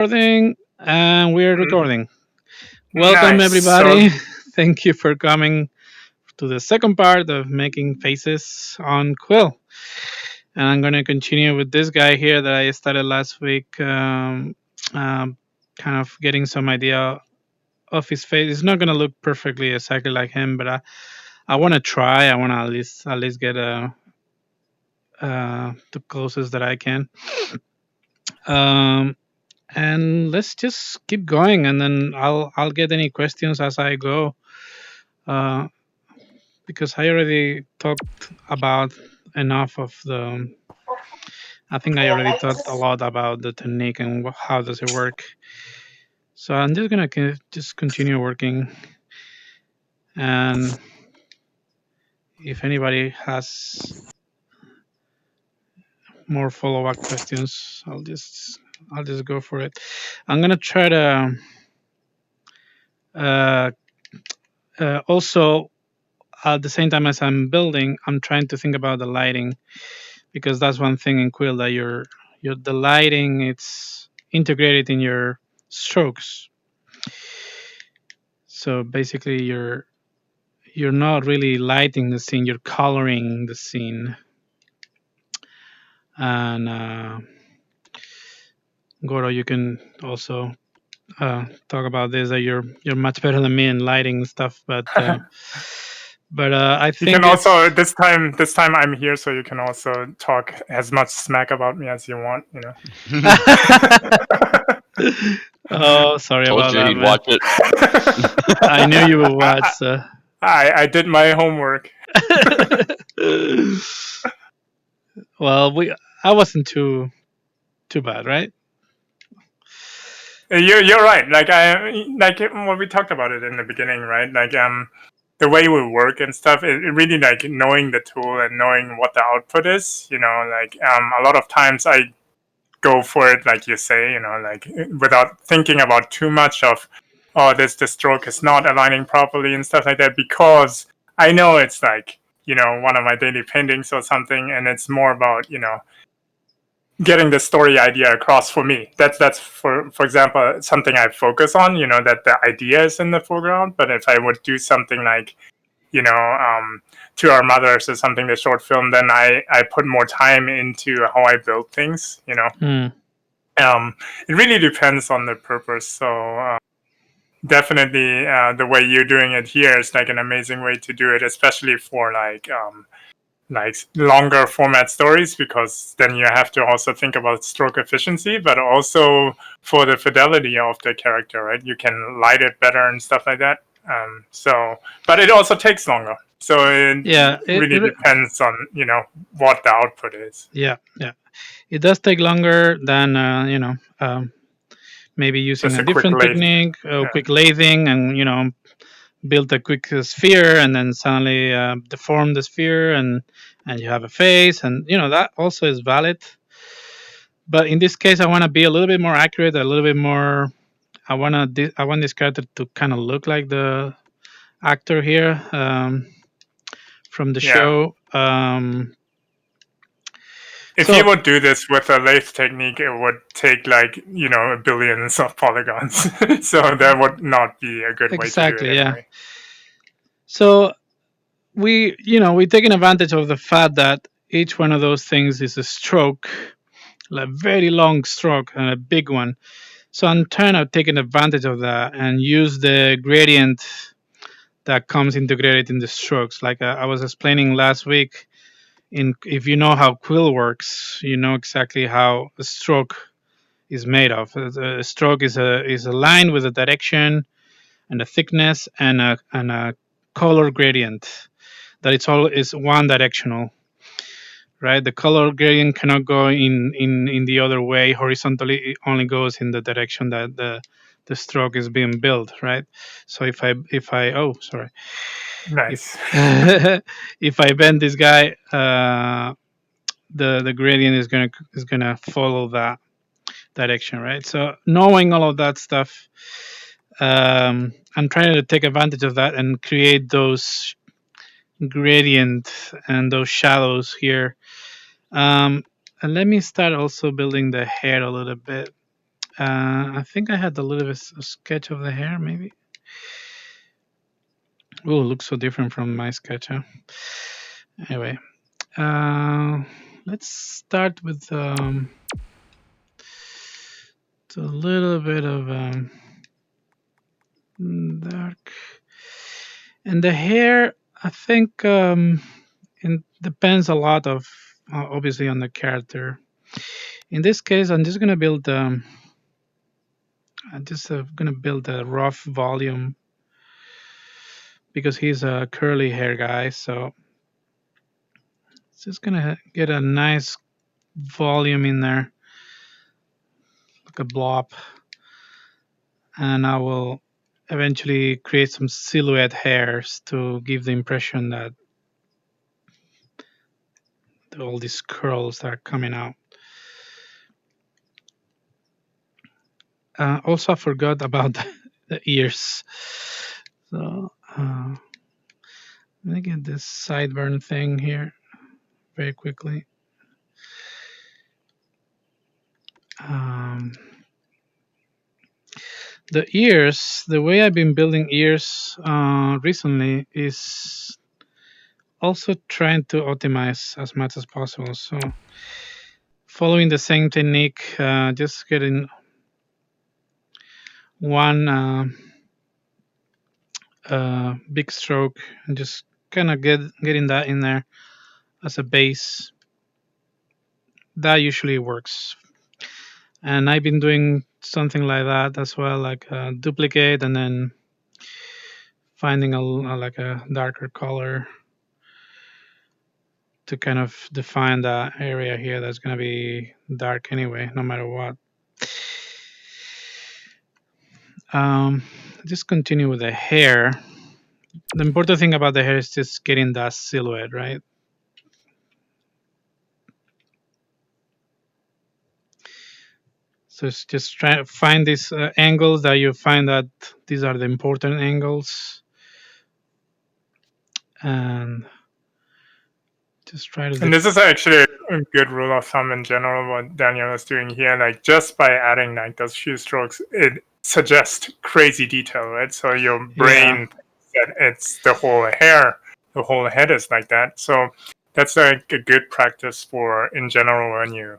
Recording, and we're Mm, recording. Welcome, Nice. everybody. Thank you for coming to the second part of making faces on Quill. And I'm going to continue with this guy here that I started last week, um, kind of getting some idea of his face. It's not going to look perfectly exactly like him, but I want to try. I want to at least get the closest that I can. Um, and let's just keep going, and then I'll get any questions as I go. Uh, because I already talked about enough of the. I think I already talked a lot about the technique and how does it work. So I'm just gonna just continue working, and if anybody has more follow-up questions, I'll just go for it. I'm gonna try to uh, also at the same time as I'm building, I'm trying to think about the lighting because that's one thing in Quill that your the lighting it's integrated in your strokes. So basically, you're not really lighting the scene; you're coloring the scene. And Goro, you can also talk about this. That you're much better than me in lighting stuff, but I You can think also it's. this time I'm here, so you can also talk as much smack about me as you want. Oh, sorry Told about you that, he'd man. watch it. I knew you would I, watch. So. I did my homework. Well, I wasn't too bad, right? You're right. Like when we talked about it in the beginning, right? The way we work and stuff. It really like knowing the tool and knowing what the output is. A lot of times I go for it like you say, like without thinking about too much of, oh, this the stroke is not aligning properly and stuff like that, because I know it's like, one of my daily paintings or something, and it's more about, getting the story idea across for me. That's for example something I focus on, that the idea is in the foreground. But if I would do something like, you know, um, to our mothers or something, the short film, then I put more time into how I build things. Hmm. um, it really depends on the purpose. So definitely, the way you're doing it here is like an amazing way to do it, especially for like longer format stories, because then you have to also think about stroke efficiency, but also for the fidelity of the character, right? You can light it better and stuff like that. But it also takes longer. So it Yeah, really depends on what the output is. yeah. It does take longer than maybe using Just a a quick different lathe. technique, Yeah. quick lathing, and build a quick sphere, and then suddenly deform the sphere, and you have a face, and that also is valid. But in this case, I want to be a little bit more accurate, a little bit more. I want this character to kind of look like the actor here from the Yeah. show. If you So would do this with a lathe technique, it would take like, billions of polygons. So that would not be a good way to do it exactly, yeah. anyway. So we're taking advantage of the fact that each one of those things is a stroke, a very long stroke and a big one. So I'm trying to take advantage of that and use the gradient that comes integrated in the strokes. Like I was explaining last week, if you know how Quill works, you know exactly how a stroke is made of. A stroke is a line with a direction and a thickness and a color gradient. That it's all is one directional, right? The color gradient cannot go in the other way horizontally. It only goes in the direction that the stroke is being built, right? So if I oh sorry if Nice. if I bend this guy, the gradient is gonna follow that direction, right? So knowing all of that stuff, I'm trying to take advantage of that and create those gradient and those shadows here. And let me start also building the hair a little bit. I think I had a little bit a sketch of the hair, maybe. Oh, it looks so different from my sketch. Huh? Anyway, uh, let's start with a little bit of dark. And the hair, I think it depends a lot of obviously on the character. In this case, I'm just gonna build a rough volume because he's a curly hair guy. So it's just gonna get a nice volume in there, like a blob, and I will eventually create some silhouette hairs to give the impression that all these curls are coming out. Also, I forgot about the ears. So let me get this sideburn thing here very quickly. Um, the ears, the way I've been building ears recently is also trying to optimize as much as possible. So following the same technique, just getting one big stroke and just kind of getting that in there as a base. That usually works. And I've been doing something like that as well, like duplicate and then finding like a darker color to kind of define the area here that's going to be dark anyway, no matter what. Um, just continue with the hair. The important thing about the hair is just getting that silhouette, right? So it's just try to find these angles that you find that these are the important angles, and just try to And this is actually a good rule of thumb in general. What Daniel is doing here, like just by adding like those few strokes, it suggests crazy detail, right? So your yeah, brain thinks that it's the whole hair, the whole head is like that. So that's like a good practice for in general when you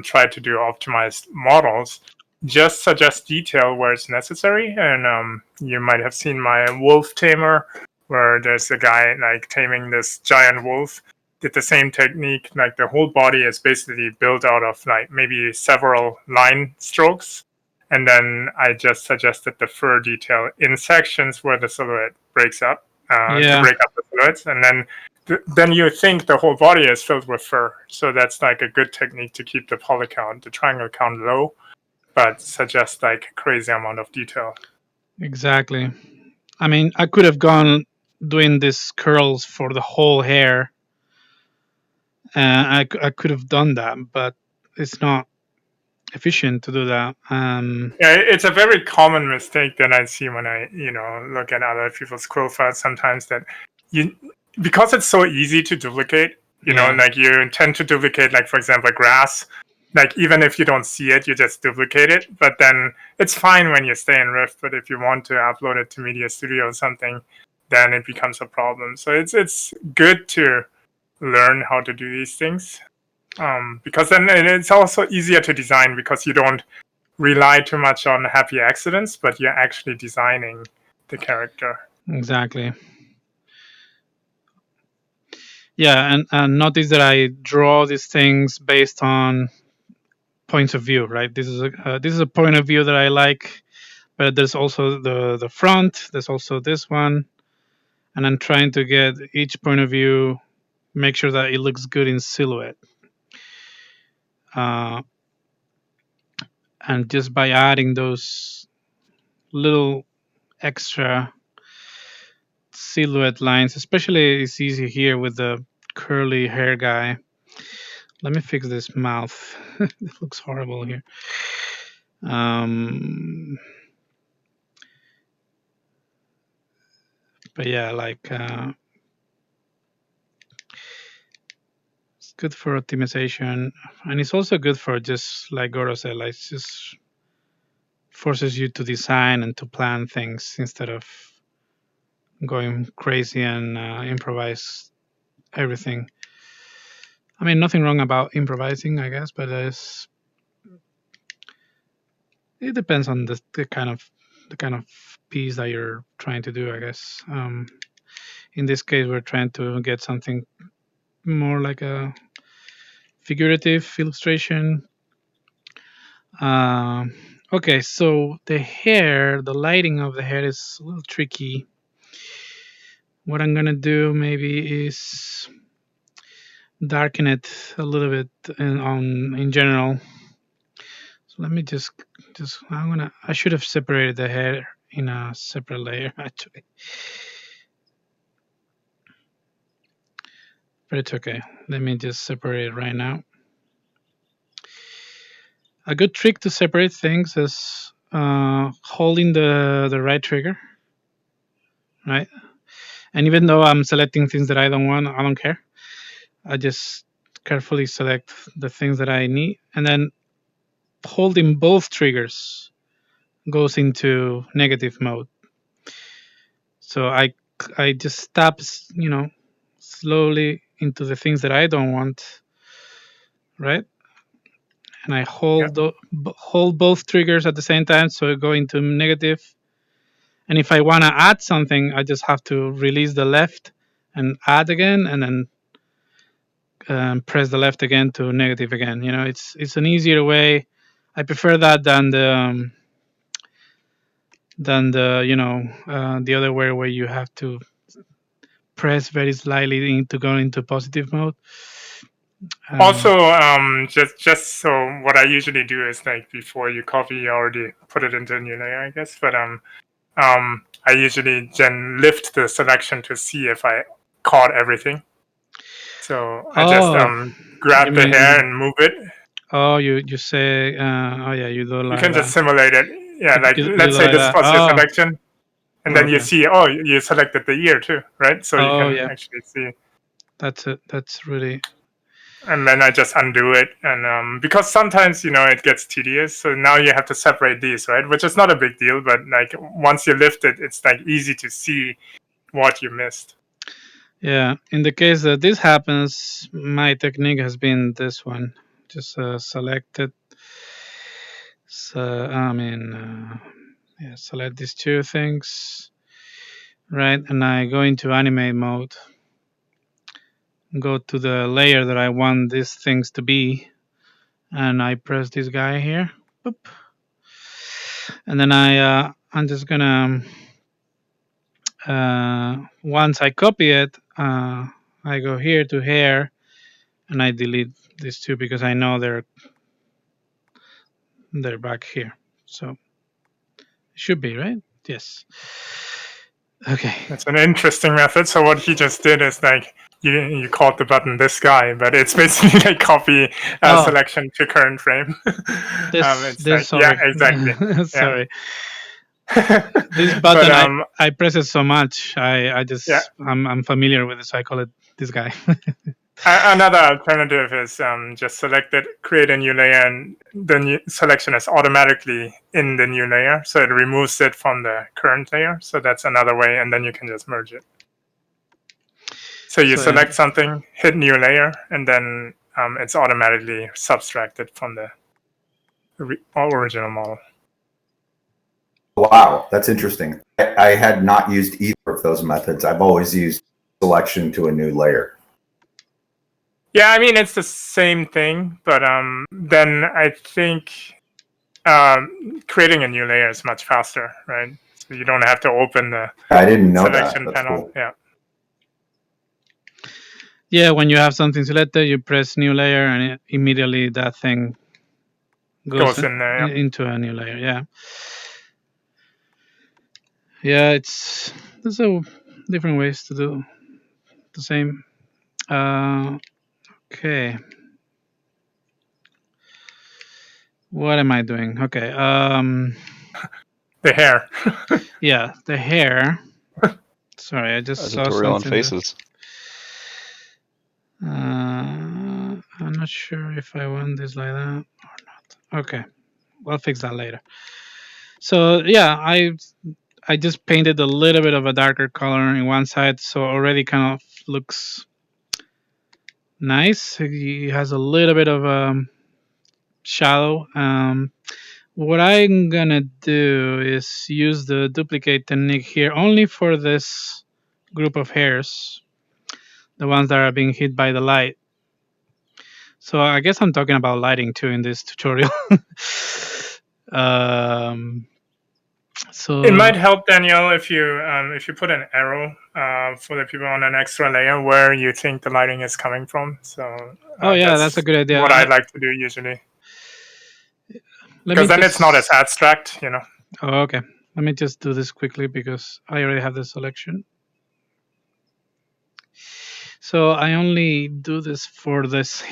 try to do optimized models. Just suggest detail where it's necessary, and you might have seen my wolf tamer, where there's a guy like taming this giant wolf, did the same technique. Like the whole body is basically built out of like maybe several line strokes. And then I just suggested the fur detail in sections where the silhouette breaks up to yeah, break up the silhouettes. And then then you think the whole body is filled with fur. So that's like a good technique to keep the poly count, the triangle count low, but suggest like a crazy amount of detail. exactly. I mean, I could have gone doing these curls for the whole hair. I could have done that, but it's not efficient to do that. Yeah, it's a very common mistake that I see when I, look at other people's quill files sometimes that you, because it's so easy to duplicate, Yeah, like you intend to duplicate, like for example, grass, like even if you don't see it, you just duplicate it. But then it's fine when you stay in Rift, but if you want to upload it to Media Studio or something, then it becomes a problem. So it's good to learn how to do these things. Because then it's also easier to design because you don't rely too much on happy accidents, but you're actually designing the character. exactly. Yeah, and notice that I draw these things based on points of view, right? This is a point of view that I like, but there's also the front. There's also this one, and I'm trying to get each point of view, make sure that it looks good in silhouette. Uh, and just by adding those little extra silhouette lines, especially it's easy here with the curly hair guy. Let me fix this mouth. It looks horrible here. Um, but yeah, like it's good for optimization, and it's also good for just like Goro said, like just forces you to design and to plan things instead of going crazy and improvise everything. I mean, nothing wrong about improvising, I guess, but it depends on the kind of piece that you're trying to do, I guess. In this case, we're trying to get something more like a figurative illustration. Um, okay, so the hair, the lighting of the hair is a little tricky. What I'm gonna do maybe is darken it a little bit in general. So let me just I should have separated the hair in a separate layer actually, but it's okay. Let me just separate it right now. A good trick to separate things is holding the right trigger, right? And even though I'm selecting things that I don't want, I don't care. I just carefully select the things that I need, and then holding both triggers goes into negative mode. So I just tap, slowly into the things that I don't want, right? And I Yeah. hold both triggers at the same time, so I go into negative. And if I want to add something, I just have to release the left and add again, and then press the left again to negative again. It's an easier way. I prefer that than the other way where you have to press very slightly to go into positive mode. Also, just so what I usually do is like before you copy, you already put it into a new layer, I guess. But I usually then lift the selection to see if I caught everything. So I just Oh, you grab the hair mean and move it. you say oh yeah, you do You like can just that. simulate it. Yeah, like You do let's say like this that. was your Oh, selection, and then you okay. see, oh, you selected the ear too, right? So you Oh can yeah, actually see. that's it. That's really And then I just undo it, and because sometimes it gets tedious, so now you have to separate these, right? Which is not a big deal, but like once you lift it, it's like easy to see what you missed. yeah. In the case that this happens, my technique has been this one. Just select it. So yeah, select these two things, right? And I go into animate mode. Go to the layer that I want these things to be, and I press this guy here. Boop. And then I'm just gonna once I copy it, I go here to hair, and I delete these two because I know they're back here. So it should be right. Yes. Okay. It's an interesting method. So what he just did is like you called the button this guy, but it's basically like copy Oh, selection to current frame. It's like, this. yeah, Sorry. exactly. Yeah. Sorry. This But button, I press it so much. I yeah. just I'm familiar with it, so I call it this guy. Another alternative is just select it, create a new layer, and the new selection is automatically in the new layer. So it removes it from the current layer. So that's another way, and then you can just merge it. So you So yeah. select something, hit new layer, and then it's automatically subtracted from the original model. Wow, that's interesting. I had not used either of those methods. I've always used selection to a new layer. Yeah, I mean it's the same thing, but then I think creating a new layer is much faster, right? So you don't have to open the I didn't know that. selection That's panel. cool. Yeah. Yeah, when you have something selected, you press new layer, and immediately that thing goes Goes in there. Yeah. into a new layer. Yeah, yeah. There's a different ways to do the same. Okay, what am I doing? Okay, The hair. yeah, the hair. Sorry, I A just saw tutorial on something there. faces. I'm not sure if I want this like that or not. Okay, we'll fix that later. So yeah, I just painted a little bit of a darker color in one side, so already kind of looks nice. He has a little bit of shadow. What I'm gonna do is use the duplicate technique here only for this group of hairs, the ones that are being hit by the light. So I guess I'm talking about lighting too in this tutorial. um, It so might help, Danielle, if you put an arrow for the people on an extra layer where you think the lighting is coming from. So oh yeah, that's a that's good idea. what I like to do usually, Let me because then it's not as just. abstract, you know. Oh, okay. Let me just do this quickly because I already have the selection. So I only do this for this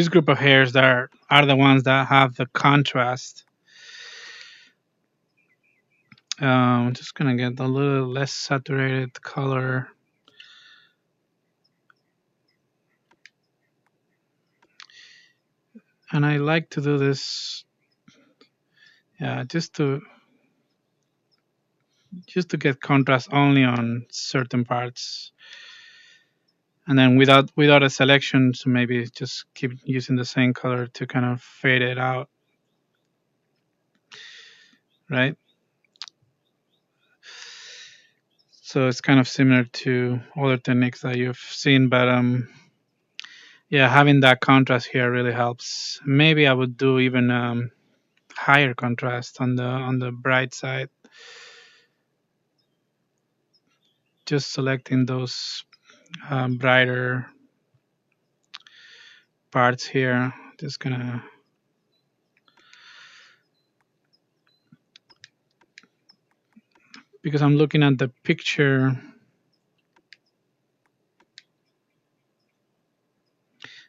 group of hairs that are the ones that have the contrast. I'm just gonna get a little less saturated color. And I like to do this, yeah, just to get contrast only on certain parts, and then without a selection, so maybe just keep using the same color to kind of fade it out, right? So it's kind of similar to other techniques that you've seen, but yeah, having that contrast here really helps. Maybe I would do even higher contrast on the bright side, just selecting those brighter parts here. Just gonna, because I'm looking at the picture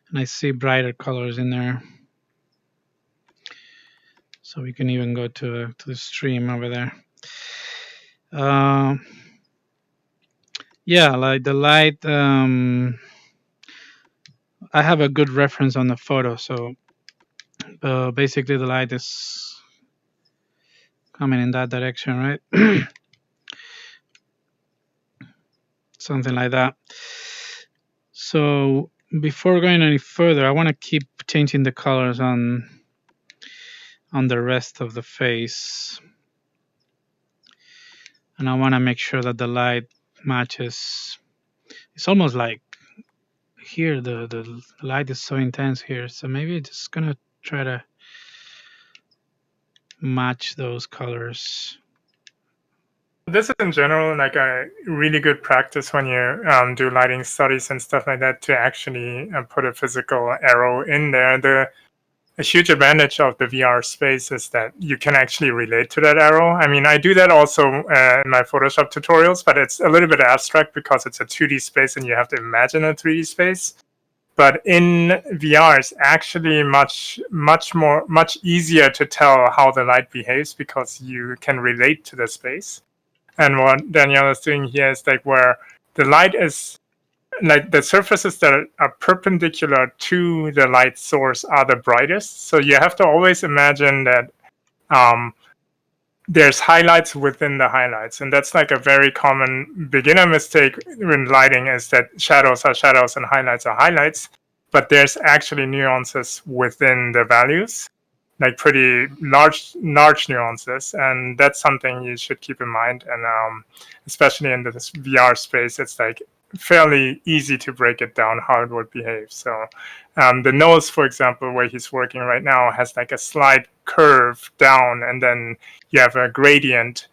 and I see brighter colors in there. So we can even go to the stream over there. Uh, yeah, like the light. I have a good reference on the photo, so basically the light is coming in that direction, right? Something like that. So before going any further, I want to keep changing the colors on the rest of the face, and I want to make sure that the light matches. It's almost like here the light is so intense here, so maybe just gonna try to match those colors. This is in general like a really good practice when you do lighting studies and stuff like that, to actually put a physical arrow in there. A huge advantage of the VR space is that you can actually relate to that arrow. I mean, I do that also in my Photoshop tutorials, but it's a little bit abstract because it's a 2D space and you have to imagine a 3D space. But in VR, it's actually much easier to tell how the light behaves because you can relate to the space. And what Danielle is doing here is like where the light is, like the surfaces that are perpendicular to the light source are the brightest. So you have to always imagine that there's highlights within the highlights. And that's like a very common beginner mistake in lighting, is that shadows are shadows and highlights are highlights. But there's actually nuances within the values, like pretty large nuances, and that's something you should keep in mind. And especially in this VR space, it's like fairly easy to break it down how it would behave. So the nose, for example, where he's working right now, has like a slight curve down, and then you have a gradient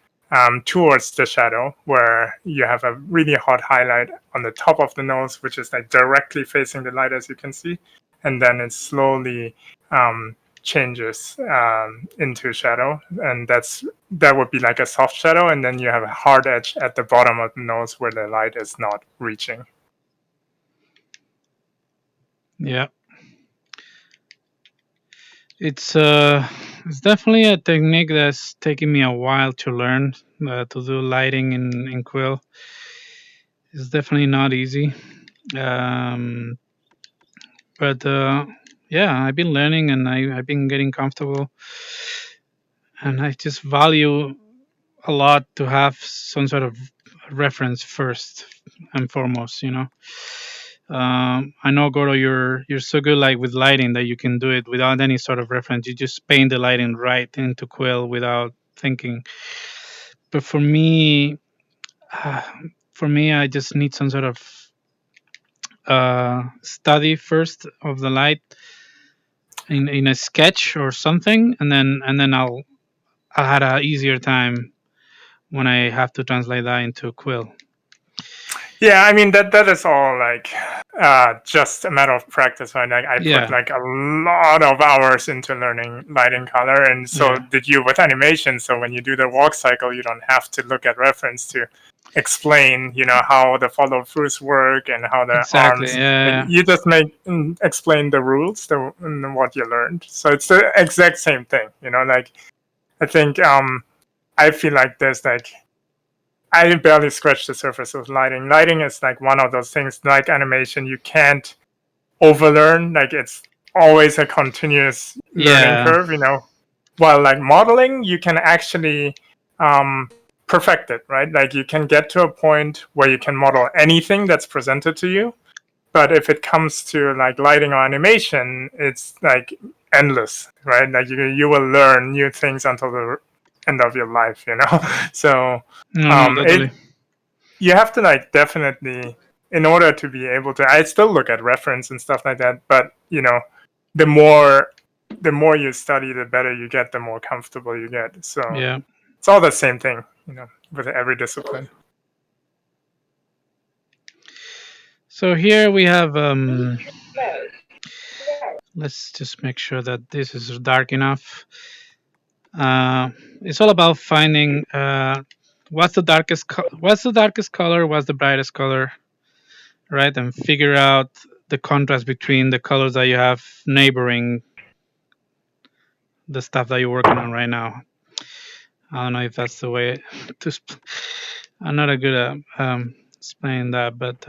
towards the shadow, where you have a really hot highlight on the top of the nose, which is like directly facing the light, as you can see, and then it slowly changes into shadow, and that would be like a soft shadow, and then you have a hard edge at the bottom of the nose where the light is not reaching. Yeah, it's definitely a technique that's taking me a while to learn, to do lighting in Quill. It's definitely not easy, um, but yeah, I've been learning and I've been getting comfortable, and I just value a lot to have some sort of reference first and foremost. I know, Goro, you're so good like with lighting that you can do it without any sort of reference. You just paint the lighting right into Quill without thinking. But uh, for me, I just need some sort of study first of the light in a sketch or something, and then I'll have an easier time when I have to translate that into Quill. Yeah, I mean that is all like just a matter of practice, right? Like I put like a lot of hours into learning lighting color, and so did you with animation. So when you do the walk cycle, you don't have to look at reference to explain, how the follow throughs work and how the Exactly. arms. Yeah. You just explain the rules, what you learned. So it's the exact same thing, Like I think I feel like there's like. I barely scratched the surface of lighting. Lighting is like one of those things, like animation, you can't overlearn. Like it's always a continuous learning curve, While like modeling, you can actually perfect it, right? Like you can get to a point where you can model anything that's presented to you. But if it comes to like lighting or animation, it's like endless, right? Like you will learn new things until the end of your life, So No, totally. you have to like definitely, in order to be able to, I still look at reference and stuff like that, but the more you study, the better you get, the more comfortable you get. So it's all the same thing, with every discipline. So here we have let's just make sure that this is dark enough. It's all about finding what's the darkest color, what's the brightest color, right? And figure out the contrast between the colors that you have neighboring the stuff that you're working on right now. I don't know if that's the way to. I'm not a good at explaining that, but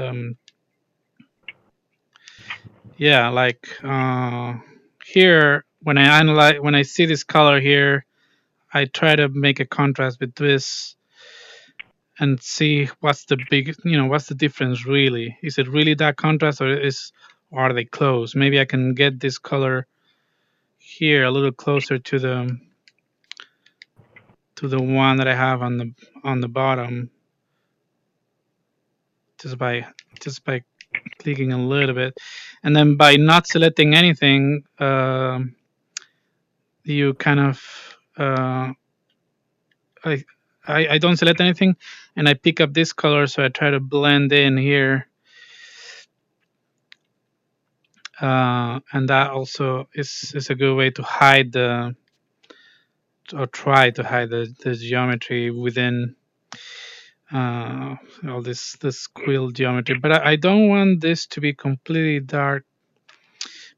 yeah, like here when I see this color here, I try to make a contrast with this and see what's the what's the difference really. Is it really that contrast, or are they close? Maybe I can get this color here a little closer to the one that I have on the bottom, just by clicking a little bit, and then by not selecting anything, you kind of I, I don't select anything, and I pick up this color, so I try to blend in here, and that also is a good way to hide or try to hide the geometry within all this quill geometry. But I don't want this to be completely dark,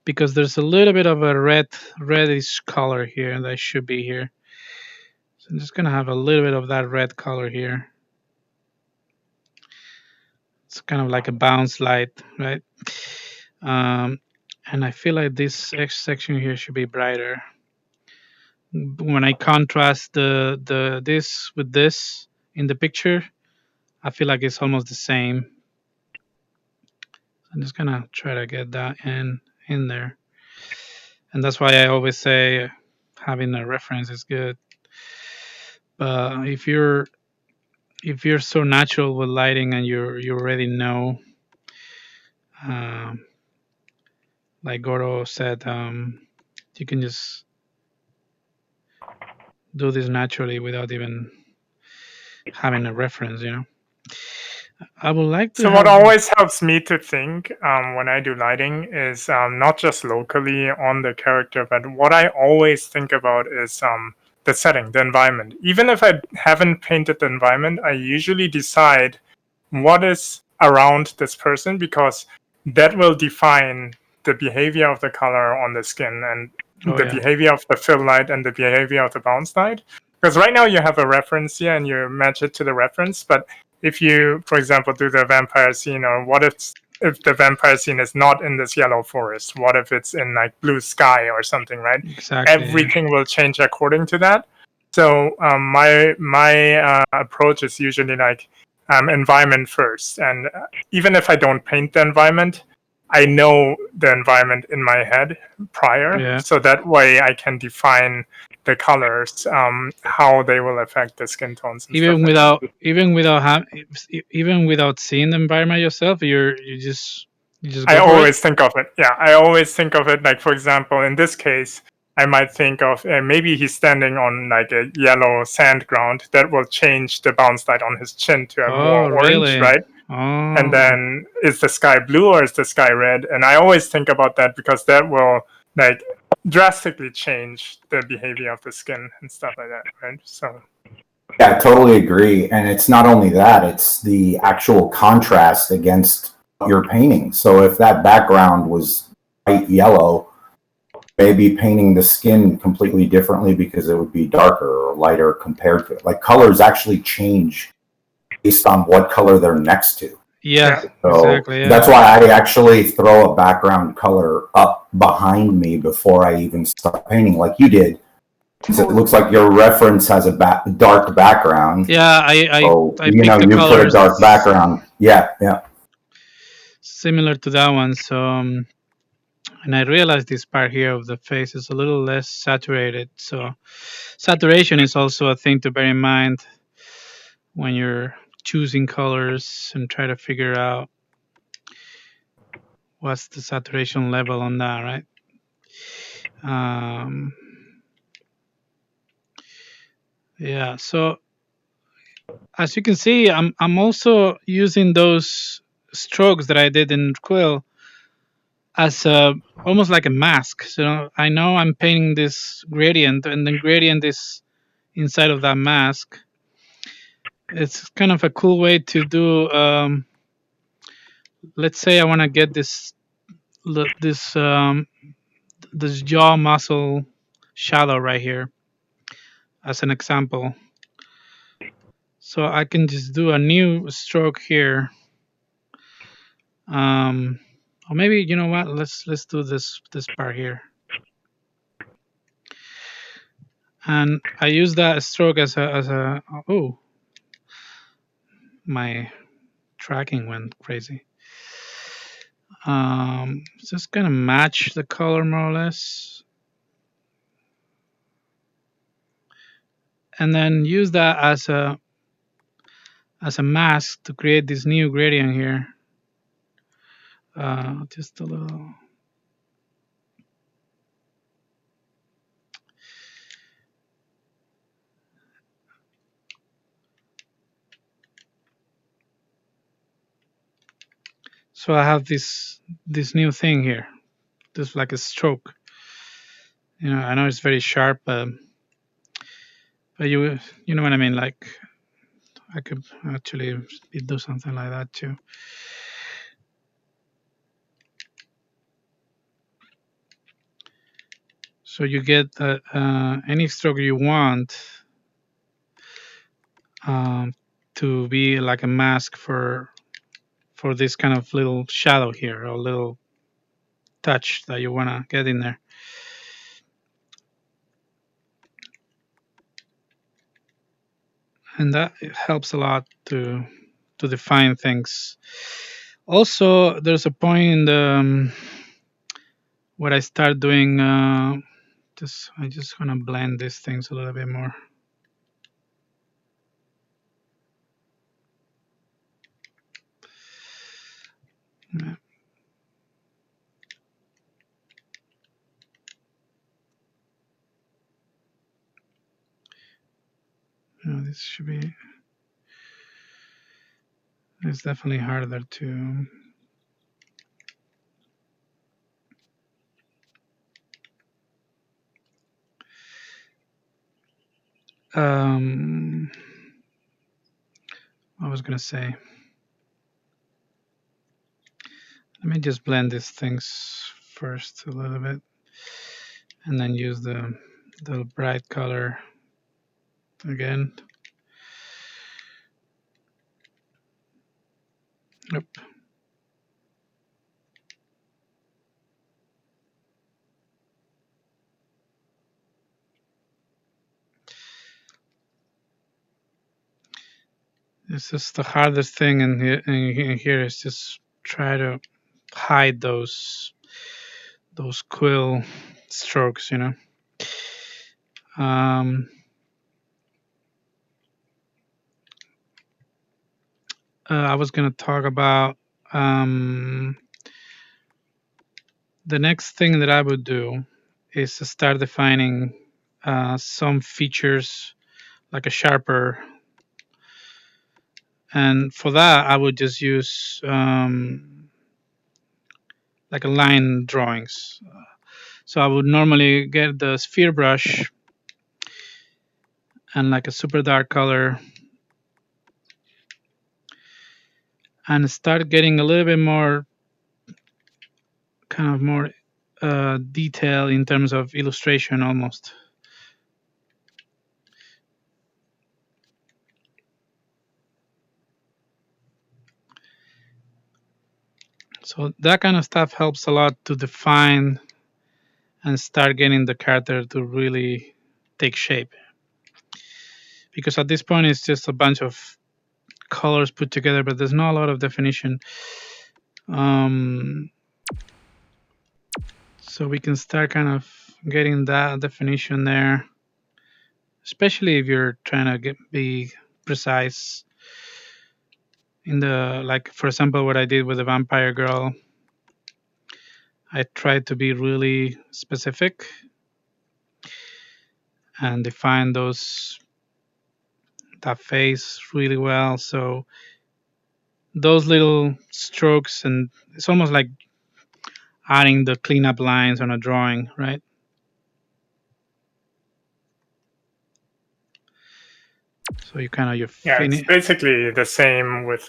because there's a little bit of a reddish color here that should be here. So I'm just gonna have a little bit of that red color here. It's kind of like a bounce light, right? And I feel like this section here should be brighter. When I contrast the this with this in the picture, I feel like it's almost the same. I'm just gonna try to get that in there, and that's why I always say having a reference is good. But if you're so natural with lighting and you already know, um, like Goro said, you can just do this naturally without even having a reference. I would like to So have. what always helps me to think when I do lighting is not just locally on the character, but what I always think about is the setting, the environment. Even if I haven't painted the environment, I usually decide what is around this person, because that will define the behavior of the color on the skin and the behavior of the fill light and the behavior of the bounce light. Because right now you have a reference here and you match it to the reference, but if you, for example, do the vampire scene, or what if the vampire scene is not in this yellow forest? What if it's in like blue sky or something, right? Exactly. Everything will change according to that. So my approach is usually like environment first, and even if I don't paint the environment, I know the environment in my head prior, Yeah. so that way I can define the colors, how they will affect the skin tones and stuff Even like that. even without seeing the environment yourself, you just I go for it. always think of it. Yeah, I always think of it. Like, for example, in this case, I might think of maybe he's standing on like a yellow sand ground that will change the bounce light on his chin to a more Oh, orange, really? right? And Oh, then is the sky blue or is the sky red? And I always think about that because that will like drastically change the behavior of the skin and stuff like that, right? So Yeah, I totally agree. And it's not only that, it's the actual contrast against your painting. So if that background was bright yellow, maybe painting the skin completely differently because it would be darker or lighter compared to it. Like colors actually change based on what color they're next to. yeah, yeah, So exactly. Yeah. that's why I actually throw a background color up behind me before I even start painting, like you did. Because it looks like your reference has a dark background. Yeah, So, I picked the you put a colors dark background. Yeah, yeah. similar to that one. So, and I realized this part here of the face is a little less saturated. So, saturation is also a thing to bear in mind when you're choosing colors and try to figure out what's the saturation level on that, right? Um, yeah. So, as you can see, I'm also using those strokes that I did in Quill as a almost like a mask. So I know I'm painting this gradient, and the gradient is inside of that mask. It's kind of a cool way to do. Let's say I want to get this this jaw muscle shadow right here as an example. So I can just do a new stroke here. Or maybe you know what? Let's do this part here. And I use that stroke as a oh, my tracking went crazy. Just gonna match the color more or less, and then use that as a mask to create this new gradient here. Just a little. So I have this new thing here, just like a stroke. You know, I know it's very sharp, but you know what I mean. Like I could actually do something like that too. So you get any stroke you want um, to be like a mask for this kind of little shadow here or little touch that you want to get in there. And that helps a lot to define things. Also, there's a point in the where I start doing just I just want to blend these things a little bit more. Yeah. This should be. It's definitely harder to. Um, I was gonna say. Let me just blend these things first a little bit, and then use the bright color again. Yep. It's just the hardest thing in here is just try to hide those quill strokes, you know. Um, I was gonna talk about the next thing that I would do is to start defining some features like a sharper, and for that I would just use like a line drawings. So I would normally get the sphere brush and like a super dark color and start getting a little bit more kind of more detail in terms of illustration almost. So that kind of stuff helps a lot to define and start getting the character to really take shape. Because at this point it's just a bunch of colors put together, but there's not a lot of definition. So we can start kind of getting that definition there, especially if you're trying to be precise in the, like for example what I did with the vampire girl. I tried to be really specific and define that face really well. So those little strokes, and it's almost like adding the cleanup lines on a drawing, right? So you kind of Yeah, it's basically the same with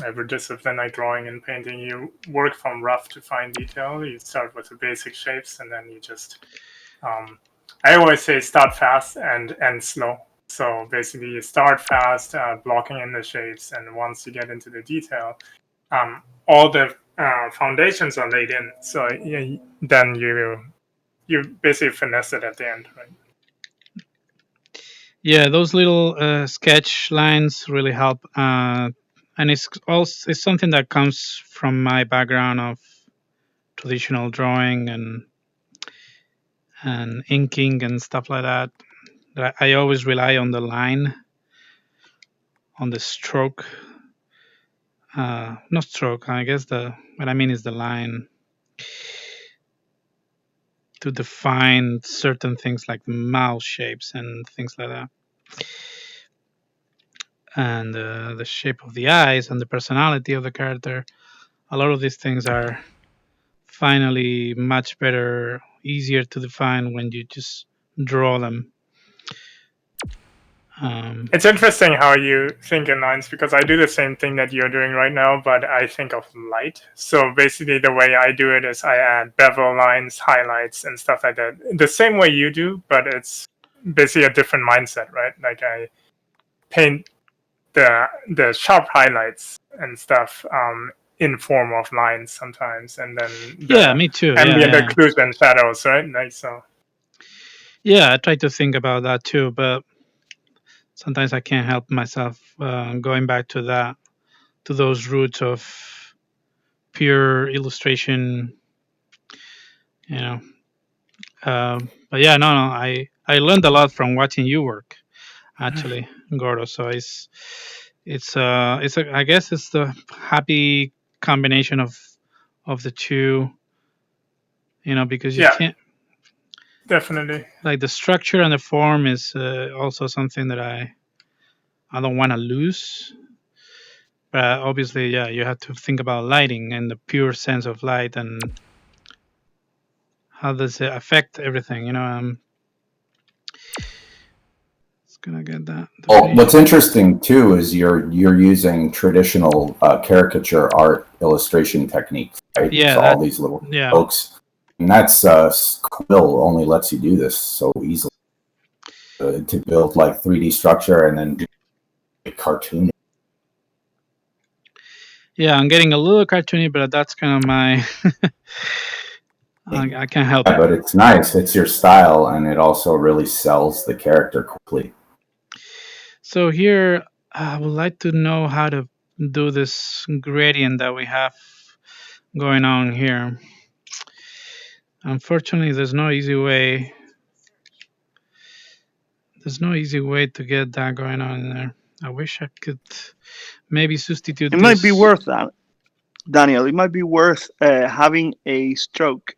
every discipline like drawing and painting. You work from rough to fine detail. You start with the basic shapes, and then you just I always say start fast and end slow. So basically, you start fast, blocking in the shapes, and once you get into the detail, all the foundations are laid in. So yeah, then you basically finesse it at the end, right? Yeah, those little sketch lines really help, and it's something that comes from my background of traditional drawing and inking and stuff like that. I always rely on the line, on the stroke. Not stroke. I guess what I mean is the line to define certain things like the mouth shapes and things like that, and the shape of the eyes and the personality of the character. A lot of these things are finally much better, easier to define when you just draw them. It's interesting how you think in lines, because I do the same thing that you're doing right now, but I think of light. So basically the way I do it is I add bevel lines, highlights, and stuff like that. The same way you do, but it's basically a different mindset, right? Like I paint the sharp highlights and stuff in form of lines sometimes, and then Yeah, the me too. ambient Yeah. occlusion and shadows, right? Like so. Yeah, I try to think about that too, but sometimes I can't help myself going back to those roots of pure illustration, you know. But yeah, no, I learned a lot from watching you work, actually, Gordo. So I guess it's the happy combination of the two, you know, because you Yeah, can't, definitely. like, the structure and the form is also something that I don't want to lose. But obviously, yeah, you have to think about lighting and the pure sense of light and how does it affect everything, you know. It's gonna get that Well, what's definition. interesting too is you're using traditional caricature art illustration techniques, right? Yeah, So all these little yeah. folks, and that's Quill only lets you do this so easily to build like 3D structure and then do cartoon. Yeah, I'm getting a little cartoony, but that's kind of my. I can't help Yeah, it. but it's nice. It's your style, and it also really sells the character quickly. So here, I would like to know how to do this gradient that we have going on here. Unfortunately, there's no easy way. There's no easy way to get that going on in there. I wish I could maybe substitute It might be this. worth that, Daniel. It might be worth having a stroke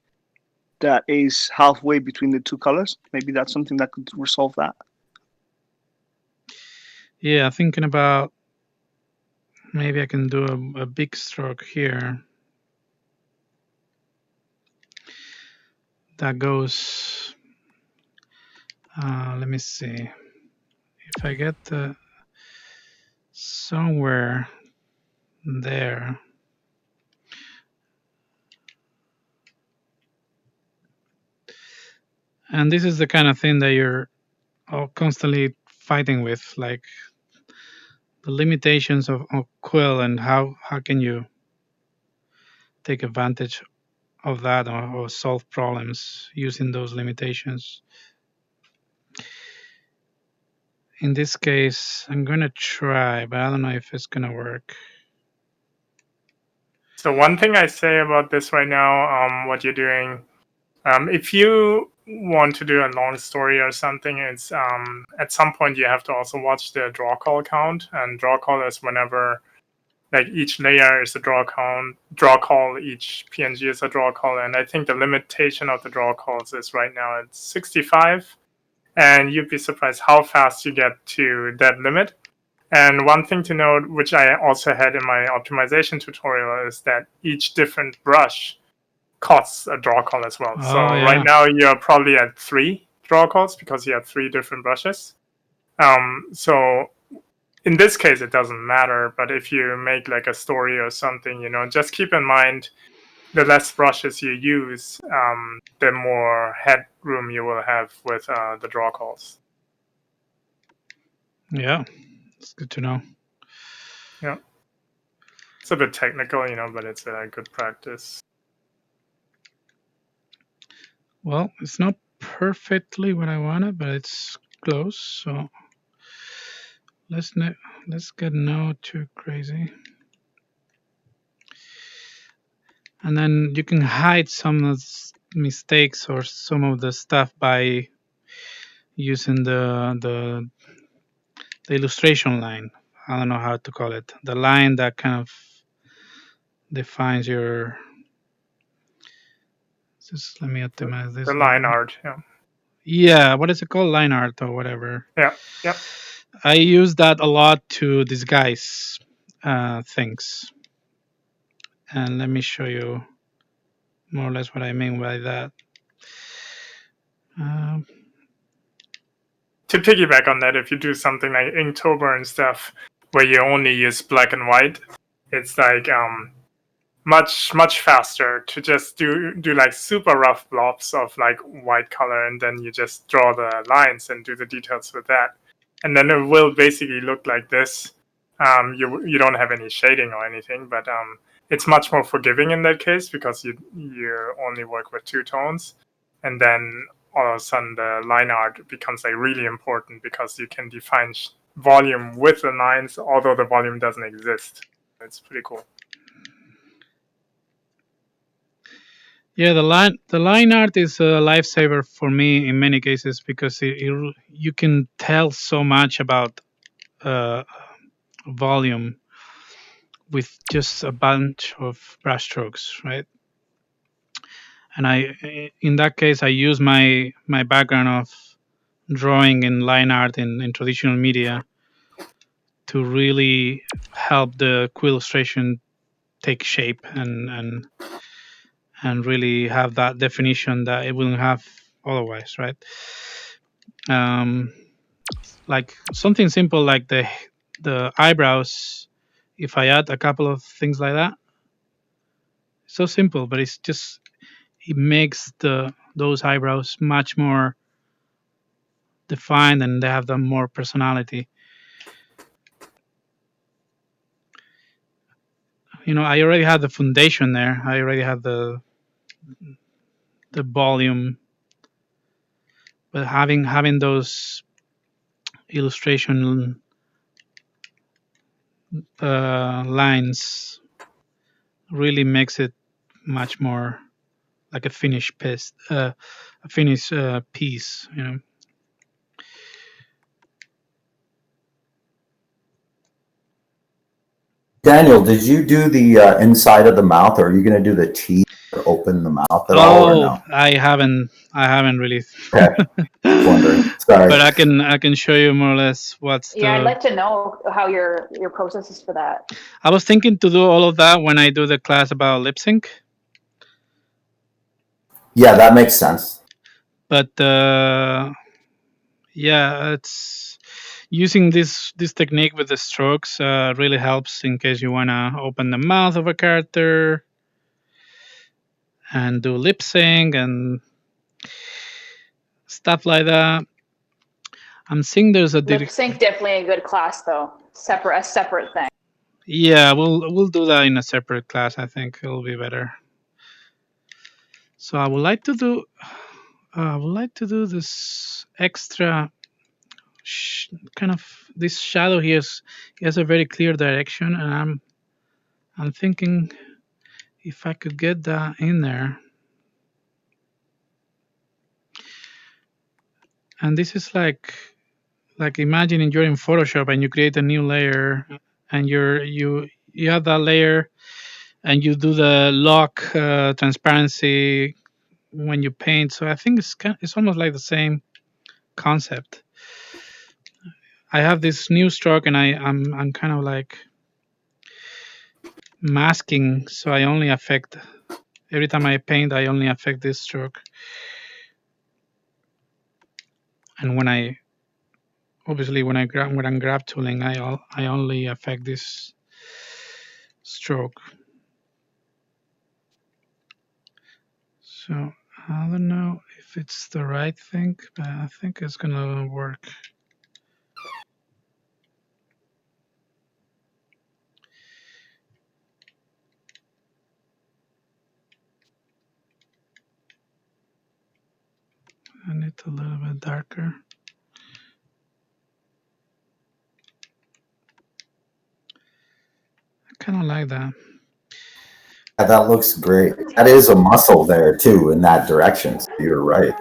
that is halfway between the two colors. Maybe that's something that could resolve that. Yeah, thinking about maybe I can do a big stroke here that goes. Let me see if I get somewhere there. And this is the kind of thing that you're constantly fighting with, like the limitations of Quill and how can you take advantage of that or solve problems using those limitations. In this case, I'm gonna try, but I don't know if it's gonna work. So one thing I say about this right now, what you're doing, if you want to do a long story or something, it's at some point you have to also watch the draw call count, and draw call is whenever like each layer is a draw call, each PNG is a draw call, and I think the limitation of the draw calls is right now it's 65, and you'd be surprised how fast you get to that limit. And one thing to note, which I also had in my optimization tutorial, is that each different brush costs a draw call as well. Oh, So yeah. right now you're probably at 3 draw calls because you have 3 different brushes. So in this case, it doesn't matter. But if you make like a story or something, just keep in mind the less brushes you use, the more headroom you will have with the draw calls. Yeah, it's good to know. Yeah. It's a bit technical, but it's a good practice. Well, it's not perfectly what I wanted, but it's close. So let's get no too crazy. And then you can hide some of the mistakes or some of the stuff by using the illustration line. I don't know how to call it. The line that kind of defines your. Just let me optimize this. The line art, yeah. Yeah, what is it called? Line art or whatever. Yeah. I use that a lot to disguise things. And let me show you more or less what I mean by that. To piggyback on that, if you do something like Inktober and stuff, where you only use black and white, it's like much faster to just do like super rough blobs of like white color, and then you just draw the lines and do the details with that, and then it will basically look like this. You don't have any shading or anything, but it's much more forgiving in that case because you only work with 2 tones, and then all of a sudden the line art becomes like really important because you can define volume with the lines, although the volume doesn't exist. It's pretty cool. Yeah, the line art is a lifesaver for me in many cases because you can tell so much about volume with just a bunch of brushstrokes, right? And in that case, I use my background of drawing in line art in traditional media to really help the Quill illustration take shape and really have that definition that it wouldn't have otherwise, right? Like something simple like the eyebrows. If I add a couple of things like that, so simple, but it makes those eyebrows much more defined and they have the more personality. I already have the foundation there. I already have the volume, but having those illustration lines really makes it much more like a finished piece. A finished piece. Daniel, did you do the inside of the mouth, or are you going to do the teeth or open the mouth at all, or Oh, no? I haven't really. Okay, just wondering. Sorry. But I can show you more or less what's Yeah, I'd the. like to know how your process is for that. I was thinking to do all of that when I do the class about lip sync, Yeah, that makes sense. but yeah, it's using this technique with the strokes really helps in case you wanna open the mouth of a character and do lip sync and stuff like that. I'm seeing there's a Lip sync definitely a good class though. A separate thing. yeah, we'll do that in a separate class. I think it'll be better. So I would like to do this extra kind of this shadow here. He has a very clear direction, and I'm thinking if I could get that in there. And this is like imagining you're in Photoshop and you create a new layer, and you have that layer, and you do the lock transparency when you paint. So I think it's almost like the same concept. I have this new stroke, and I'm kind of like masking, so I only affect every time I paint. I only affect this stroke, and when I'm grab tooling, I only affect this stroke. So I don't know if it's the right thing, but I think it's gonna work. I need a little bit darker. I kind of like that. Yeah, that looks great. That is a muscle there too in that direction. So you're right.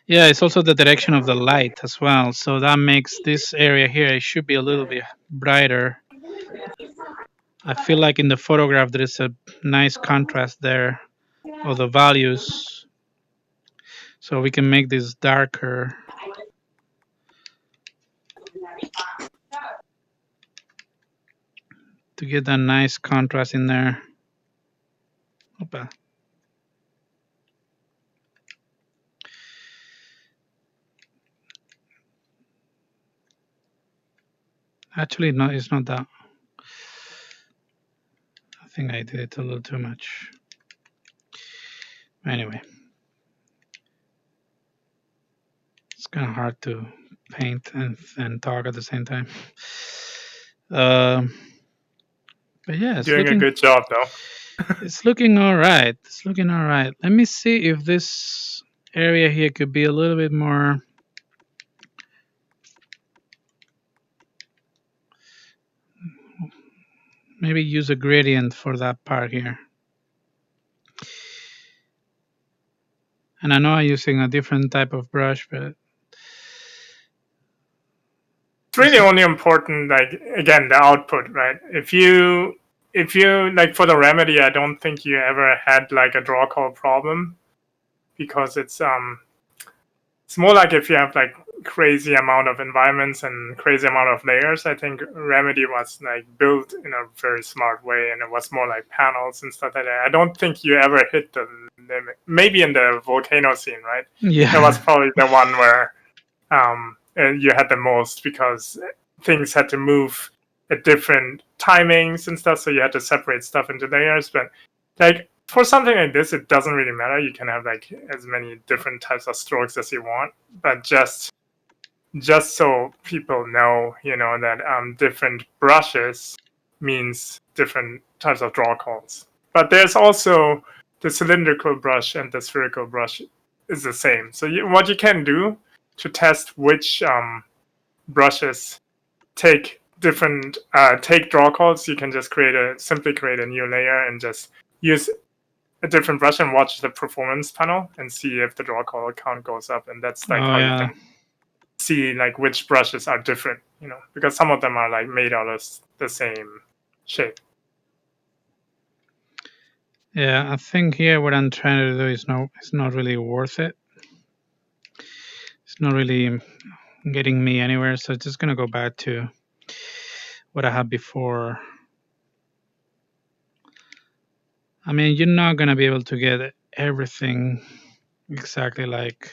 Yeah, it's also the direction of the light as well. So that makes this area here, it should be a little bit brighter. I feel like in the photograph there is a nice contrast there of the values. So we can make this darker. To get that nice contrast in there. Opa. Actually, no, it's not that. I think I did it a little too much. Anyway, it's kind of hard to paint and talk at the same time. But yeah, it's Doing looking a good job though. it's looking all right. It's looking all right. Let me see if this area here could be a little bit more. Maybe use a gradient for that part here. And I know I'm using a different type of brush, but It's really only important, like again, the output, right? If you like for the remedy, I don't think you ever had like a draw call problem because it's more like if you have like crazy amount of environments and crazy amount of layers. I think remedy was like built in a very smart way, and it was more like panels and stuff like that. I don't think you ever hit the limit. Maybe in the volcano scene, right? yeah. That was probably the one where you had the most because things had to move at different timings and stuff, so you had to separate stuff into layers. But like for something like this, it doesn't really matter. You can have like as many different types of strokes as you want, but just so people know, that different brushes means different types of draw calls. But there's also the cylindrical brush and the spherical brush is the same. So what you can do to test which brushes take different take draw calls, you can just simply create a new layer and just use a different brush and watch the performance panel and see if the draw call count goes up. And that's like how you can see like which brushes are different, because some of them are like made out of the same shape. Yeah, I think here what I'm trying to do is it's not really worth it. It's not really getting me anywhere, so it's just gonna go back to what I had before. I mean, you're not gonna be able to get everything exactly like,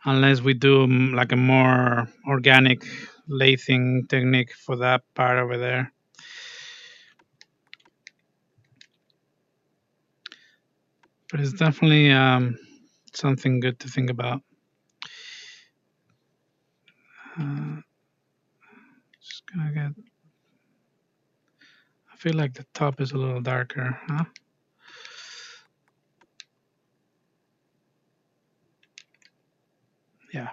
unless we do like a more organic lathing technique for that part over there. But it's definitely something good to think about. Just gonna get. I feel like the top is a little darker, huh? Yeah.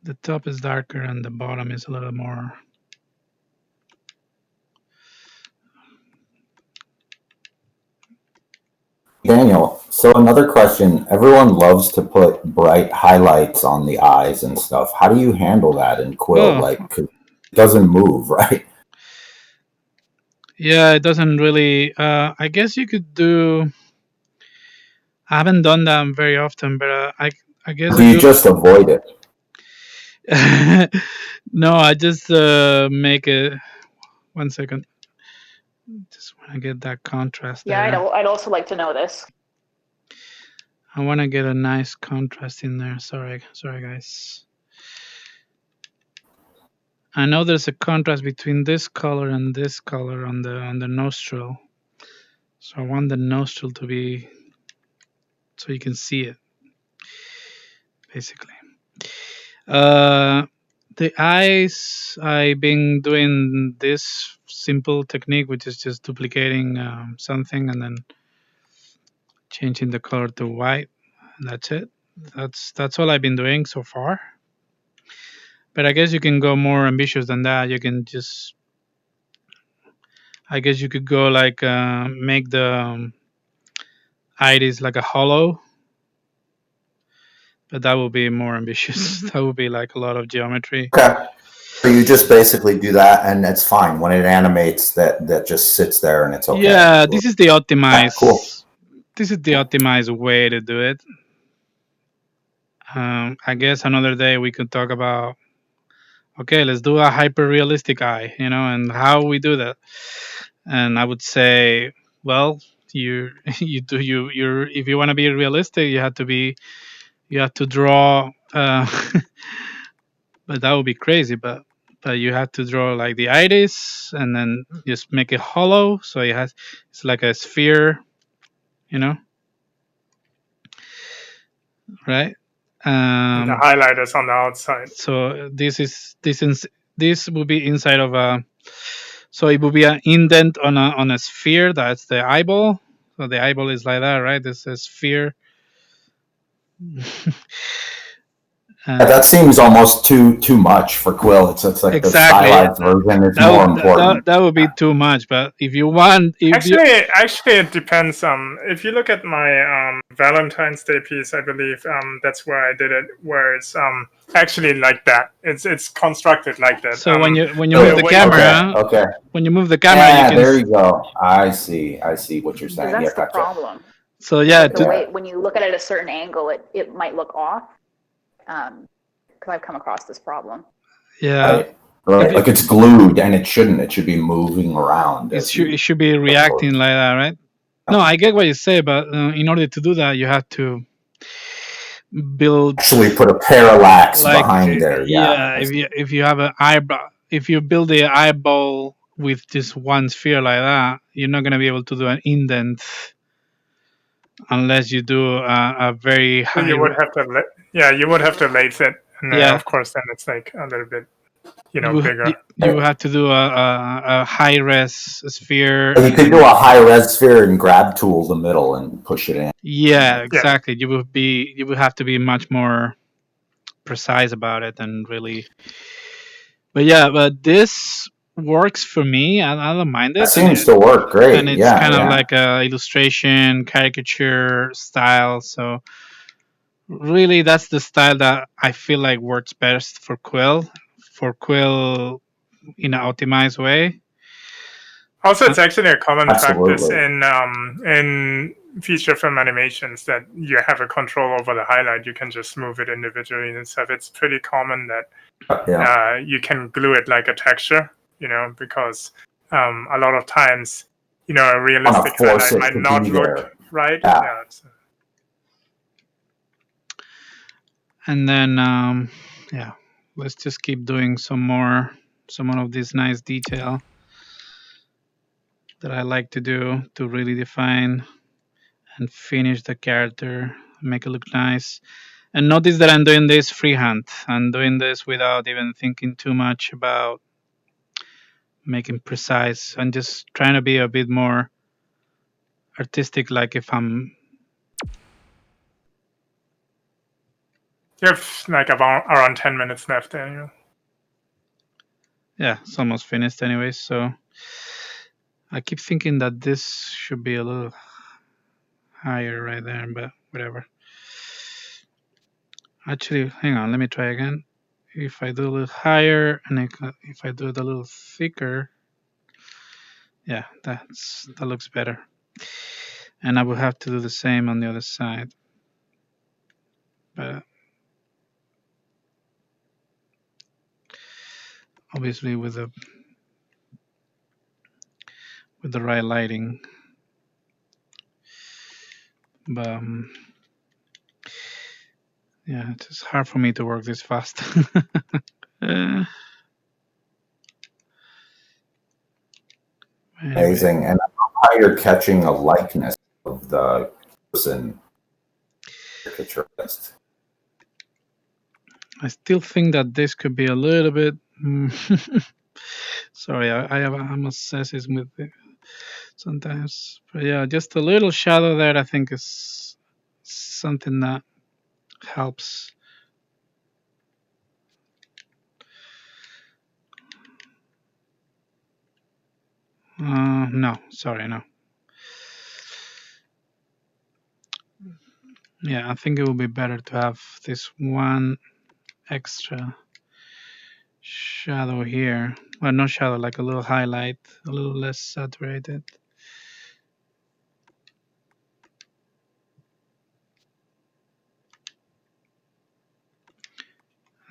The top is darker and the bottom is a little more. Daniel, so another question. Everyone loves to put bright highlights on the eyes and stuff. How do you handle that in Quill? Well, 'Cause it doesn't move, right? Yeah, it doesn't really. I guess you could do. I haven't done that very often, but I guess Do you you do. just avoid it? No, I just make it. 1 second. Just want to get that contrast Yeah, there. I'd also like to know this. I want to get a nice contrast in there. Sorry, guys. I know there's a contrast between this color and this color on the nostril. So I want the nostril to be so you can see it, basically. The eyes, I've been doing this simple technique, which is just duplicating something and then changing the color to white. And that's it. That's all I've been doing so far. But I guess you can go more ambitious than that. You can just, I guess you could go like make the iris like a hollow, but that would be more ambitious. That would be like a lot of geometry. Okay. So you just basically do that and it's fine. When it animates, that just sits there and it's okay. Yeah, this is the optimized. Cool. This is the optimized way to do it. I guess another day we could talk about. Okay, let's do a hyper realistic eye, and how we do that. And I would say, well, you you're if you want to be realistic, you have to draw. But that would be crazy. But you have to draw like the iris and then just make it hollow, so it's like a sphere, right? The highlighters on the outside. So this will be inside of a. So it will be an indent on a sphere. That's the eyeball. So the eyeball is like that, right? This is a sphere. That seems almost too much for Quill. It's like Exactly. the stylized version is more important. That would be too much. But if you want, Actually, it depends. If you look at my Valentine's Day piece, I believe that's where I did it. Where it's actually like that. It's constructed like that. So when you move the camera, okay. When you move the camera, Yeah, you can. there you go. I see what you're saying. That's Yeah, the problem. So yeah, The way when you look at it at a certain angle, it might look off. Because I've come across this problem. Yeah. Right. Like it's glued, and it shouldn't. It should be moving around. It should be reacting like that, right? No, I get what you say, but in order to do that, you have to build. Actually, put a parallax behind there. Yeah. If you have an eyebrow, if you build the eyeball with just one sphere like that, you're not gonna be able to do an indent unless you do a very high. You would have to, you would have to lathe it, and of course, then it's like a little bit, bigger. You have to do a high res sphere. You could do a high res sphere and grab tool the middle and push it in. Yeah, exactly. You would have to be much more precise about it and really But yeah, but this works for me. I don't mind That it, seems to work and great. it's Yeah, kind of yeah. like a illustration caricature style. So really, that's the style that I feel like works best for Quill. For Quill in an optimized way. Also, it's actually a common practice Absolutely. in feature film animations that you have a control over the highlight. You can just move it individually and stuff. It's pretty common that Yeah. you can glue it like a texture, because a lot of times, a realistic force highlight it might to not be look there. right. Yeah. Yeah. And then yeah, let's just keep doing some more of this nice detail that I like to do to really define and finish the character, make it look nice. And notice that I'm doing this freehand. I'm doing this without even thinking too much about making precise. I'm just trying to be a bit more artistic, like if I'm. You have like about around 10 minutes left, Daniel. Yeah, it's almost finished anyway. So I keep thinking that this should be a little higher right there, but whatever. Actually, hang on, let me try again. If I do a little higher and if I do it a little thicker, yeah, that looks better. And I will have to do the same on the other side. But obviously with the right lighting. But yeah, it's just hard for me to work this fast. Anyway. Amazing. And I love how you're catching a likeness of the person caricaturist. I still think that this could be a little bit. Sorry, I'm obsessed with it sometimes. But yeah, just a little shadow there, I think, is something that helps. No, sorry, no. Yeah, I think it would be better to have this one extra shadow here. Well, no shadow, like a little highlight, a little less saturated.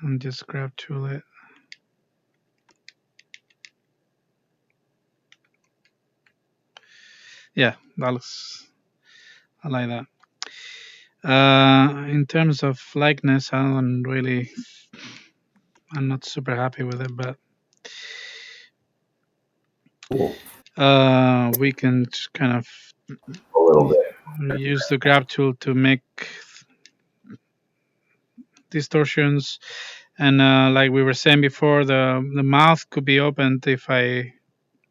And just grab tool it. Yeah, that looks. I like that. In terms of likeness, I'm not super happy with it, but Cool. we can kind of A little bit. use the grab tool to make distortions. And like we were saying before, the mouth could be opened if I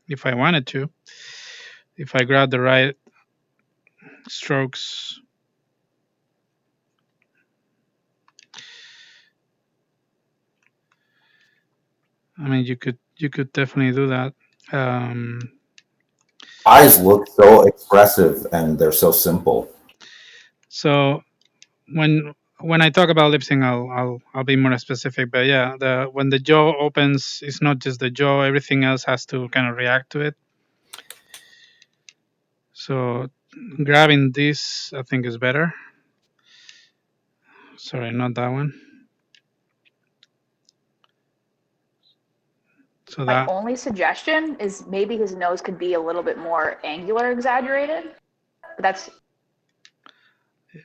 wanted to. If I grab the right strokes. I mean, you could definitely do that. Eyes look so expressive and they're so simple. So when I talk about lip sync, I'll be more specific. But yeah, when the jaw opens, it's not just the jaw; everything else has to kind of react to it. So grabbing this, I think, is better. Sorry, not that one. So My that only suggestion is maybe his nose could be a little bit more angular, exaggerated. But that's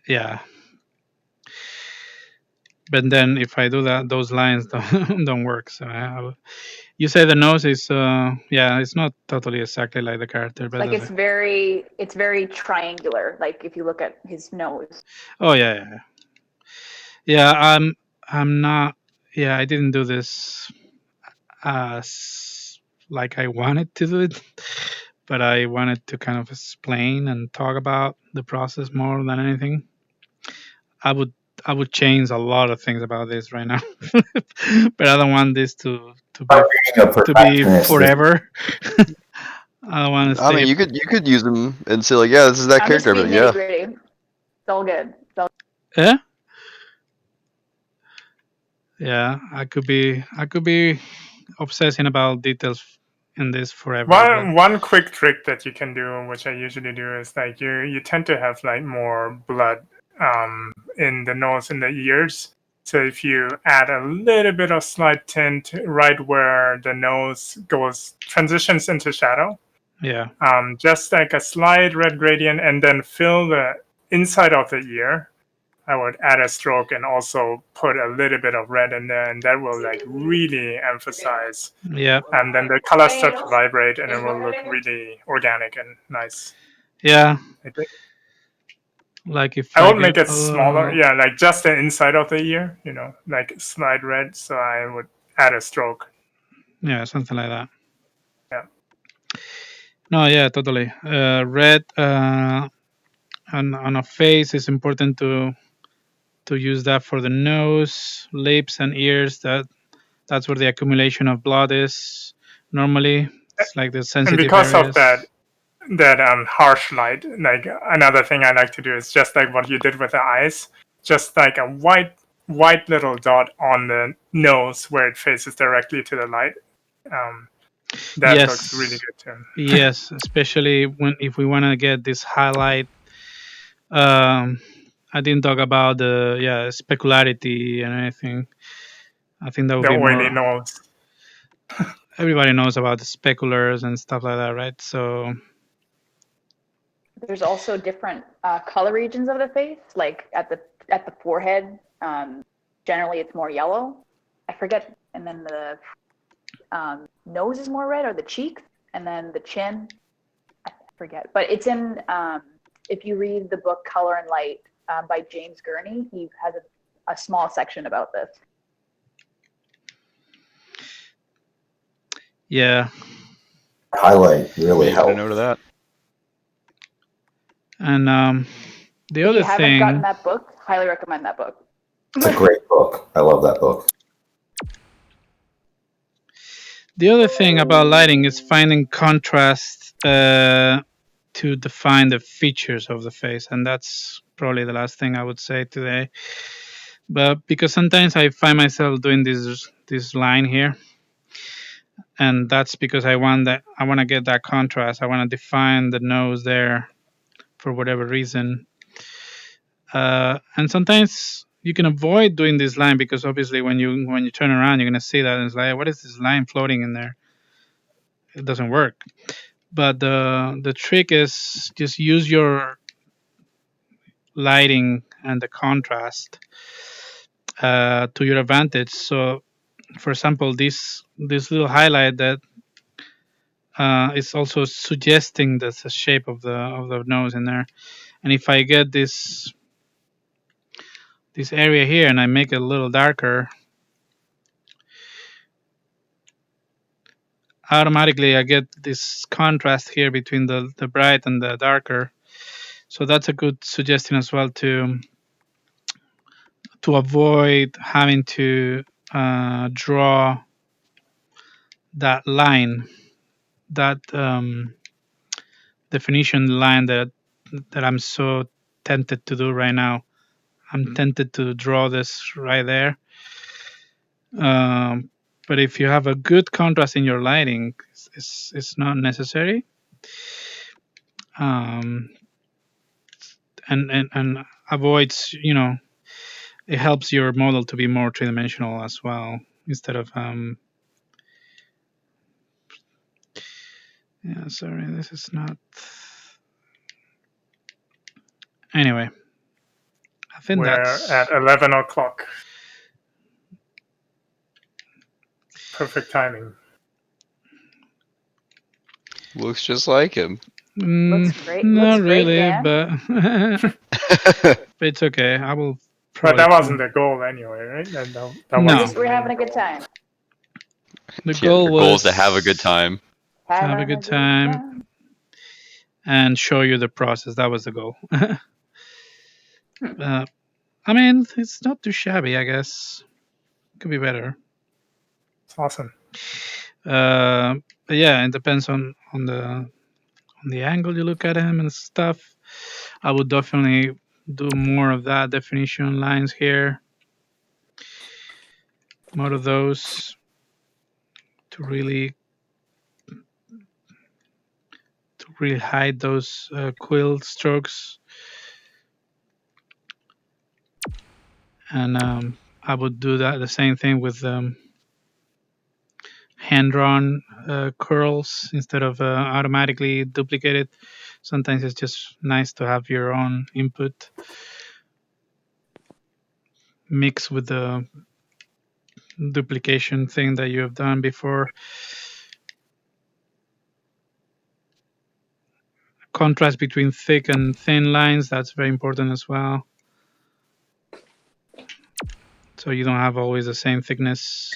yeah. But then if I do that, those lines don't work. So you say the nose is yeah, it's not totally exactly like the character, but like it's very triangular. Like if you look at his nose. oh yeah. I'm not. Yeah, I didn't do this as like I wanted to do it, but I wanted to kind of explain and talk about the process more than anything. I would I would change a lot of things about this right now, but I don't want this to By being a be perfectionist, forever. I don't want to I stay. mean, you could use them and say like, yeah, this is that I'm just character, being but yeah. nitty gritty. It's all good. It's all Yeah, yeah. I could be obsessing about details in this forever. But One quick trick that you can do, which I usually do, is like you tend to have like more blood in the nose and the ears. So if you add a little bit of slight tint right where the nose transitions into shadow, yeah, just like a slight red gradient, and then fill the inside of the ear, I would add a stroke and also put a little bit of red in there, and that will like really emphasize. yeah, And then the colors start to vibrate, and it will look really organic and nice. yeah. I think Like if I I would make get it smaller. Yeah, like just the inside of the ear, like slide red. So I would add a stroke. yeah, something like that. Yeah. No, yeah, totally. Red on a face is important to use that for the nose, lips, and ears. That's where the accumulation of blood is normally. It's like the And sensitive because of areas. that harsh light, like another thing I like to do is just like what you did with the eyes, just like a white little dot on the nose where it faces directly to the light. That looks really Yes, good too. yes, especially if we want to get this highlight. Um, I didn't talk about the specularity and anything. I think that would The be oily more. nose. Everybody knows about the speculars and stuff like that, right? So There's also different color regions of the face, like at the forehead. Generally, it's more yellow. I forget, and then the nose is more red, or the cheeks, and then the chin. I forget, but it's in. If you read the book Color and Light by James Gurney, he has a small section about this. yeah, highlight really Making a helps. note of that. and the If other you haven't gotten thing, that book, highly recommend that book. It's a great book. I love that book. about lighting is finding contrast to define the features of the face, and that's probably the last thing I would say today. But because sometimes I find myself doing this line here, and that's because I want to get that contrast. I want to define the nose there for whatever reason. And sometimes you can avoid doing this line because obviously when you turn around, you're gonna see that and it's like, what is this line floating in there? It doesn't work. But the trick is just use your lighting and the contrast to your advantage. So, for example, this little highlight that is also suggesting the shape of the nose in there. And if I get this area here and I make it a little darker, automatically I get this contrast here between the bright and the darker. So that's a good suggestion as well to avoid having to draw that line, that definition line that I'm so tempted to do right now. I'm tempted to draw this right there. But if you have a good contrast in your lighting, it's not necessary. And avoids, it helps your model to be more three-dimensional as well, instead of sorry, this is not. Anyway, I think We're that's at 11 o'clock. Perfect timing. Looks just like him. Looks great. Not Looks great, really, Dan. but it's okay. I will But probably. that wasn't the goal anyway, right? That No. wasn't We're the having a main good goal. time. The Yeah, goal the was goal is to have a good time. have a good time and show you the process. That was the goal. I mean, it's not too shabby, I guess. Could be better. It's awesome. But yeah, it depends on the angle you look at him and stuff. I would definitely do more of that definition lines here. More of those to really hide those quill strokes. And I would do that the same thing with hand-drawn curls instead of automatically duplicated. Sometimes it's just nice to have your own input mixed with the duplication thing that you have done before. Contrast between thick and thin lines, that's very important as well. So you don't have always the same thickness.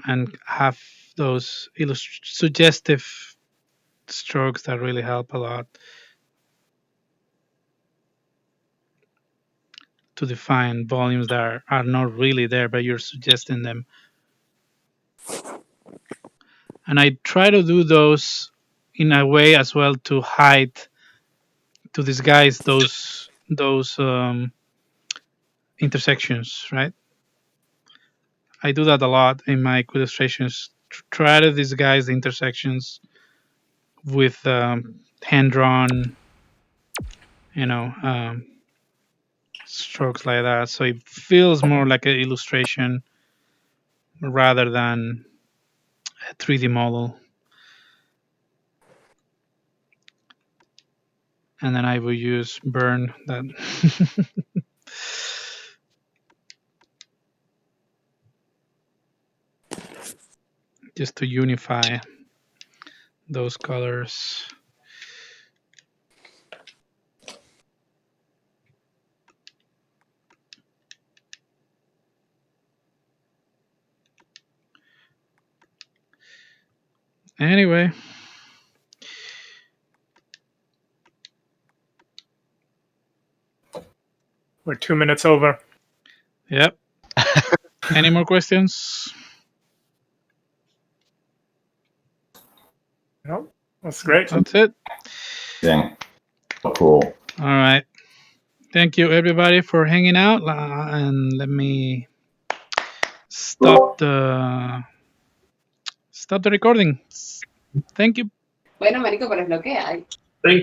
And have those suggestive strokes that really help a lot to define volumes that are not really there, but you're suggesting them. And I try to do those in a way as well to hide, to disguise those intersections, right? I do that a lot in my illustrations. Try to disguise the intersections with hand-drawn, strokes like that, so it feels more like an illustration rather than a 3D model. And then I will use burn that. Just to unify those colors. Anyway. We're 2 minutes over. Yep. Any more questions? No, that's great. That's it. Yeah. Cool. All right. Thank you, everybody, for hanging out. And let me stop the recording. Thank you. Bueno, marico, pero es lo que hay.